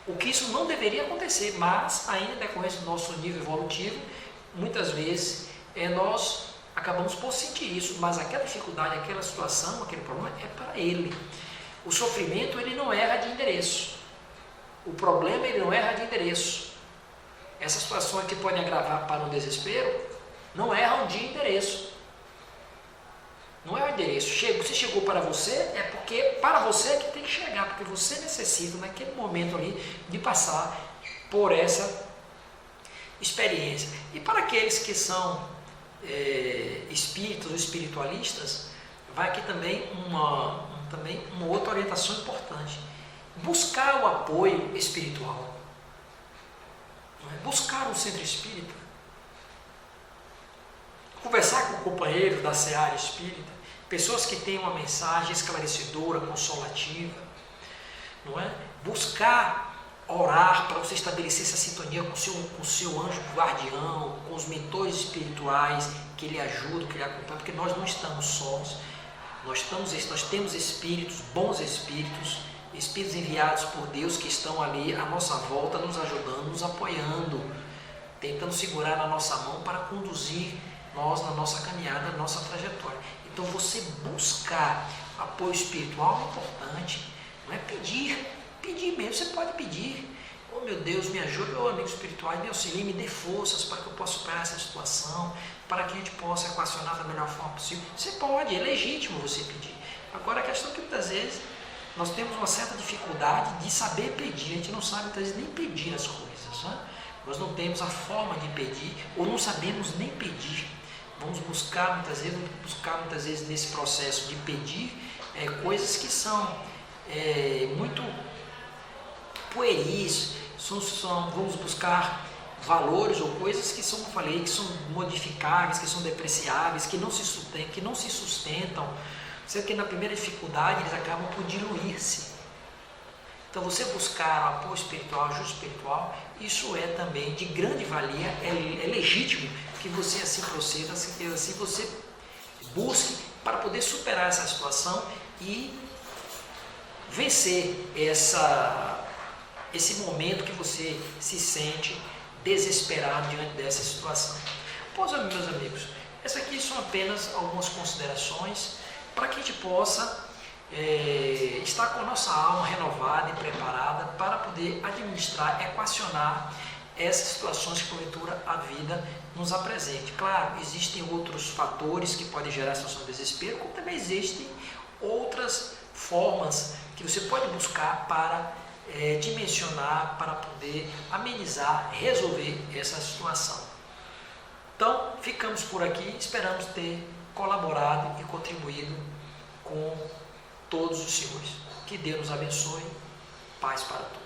O que isso não deveria acontecer, mas ainda decorrência do nosso nível evolutivo, muitas vezes nós acabamos por sentir isso, mas aquela dificuldade, aquela situação, aquele problema é para ele. O sofrimento, ele não erra de endereço. O problema, ele não erra de endereço. Essas situações que podem agravar para um desespero, não erram de endereço. Não é o endereço. Se chegou para você, é porque para você é que tem que chegar, porque você necessita naquele momento ali de passar por essa experiência. E para aqueles que são espíritos ou espiritualistas, vai aqui também uma outra orientação importante. Buscar o apoio espiritual. Buscar um centro espírita. Conversar com companheiros da seara espírita. Pessoas que têm uma mensagem esclarecedora, consolativa, não é? buscar orar para você estabelecer essa sintonia com o seu anjo guardião, com os mentores espirituais que lhe ajudam, que lhe acompanham, porque nós não estamos sós, nós temos espíritos, bons espíritos, espíritos enviados por Deus que estão ali à nossa volta, nos ajudando, nos apoiando, tentando segurar na nossa mão para conduzir nós na nossa caminhada, na nossa trajetória. Então você buscar apoio espiritual é importante, não é pedir mesmo, você pode pedir. Oh meu Deus, me ajude, oh amigo espiritual, me auxilie, me dê forças para que eu possa superar essa situação, para que a gente possa equacionar da melhor forma possível. Você pode, é legítimo você pedir. Agora a questão é que muitas vezes nós temos uma certa dificuldade de saber pedir, a gente não sabe muitas vezes nem pedir as coisas, né? Nós não temos a forma de pedir, ou não sabemos nem pedir. Vamos buscar muitas vezes nesse processo de pedir coisas que são muito pueris, vamos buscar valores ou coisas que são, como eu falei, que são modificáveis, que são depreciáveis, que não se sustentam, sendo que na primeira dificuldade eles acabam por diluir-se. Então você buscar apoio espiritual, ajuda espiritual, isso é também de grande valia, é legítimo que você assim proceda, que assim você busque para poder superar essa situação e vencer esse momento que você se sente desesperado diante dessa situação. Pois, meus amigos, essas aqui são apenas algumas considerações para que a gente possa estar com a nossa alma renovada e preparada para poder administrar, equacionar essas situações que porventura a vida nos apresente. Claro, existem outros fatores que podem gerar situação de desespero, como também existem outras formas que você pode buscar para dimensionar, para poder amenizar, resolver essa situação. Então, ficamos por aqui, esperamos ter colaborado e contribuído com todos os senhores. Que Deus nos abençoe. Paz para todos.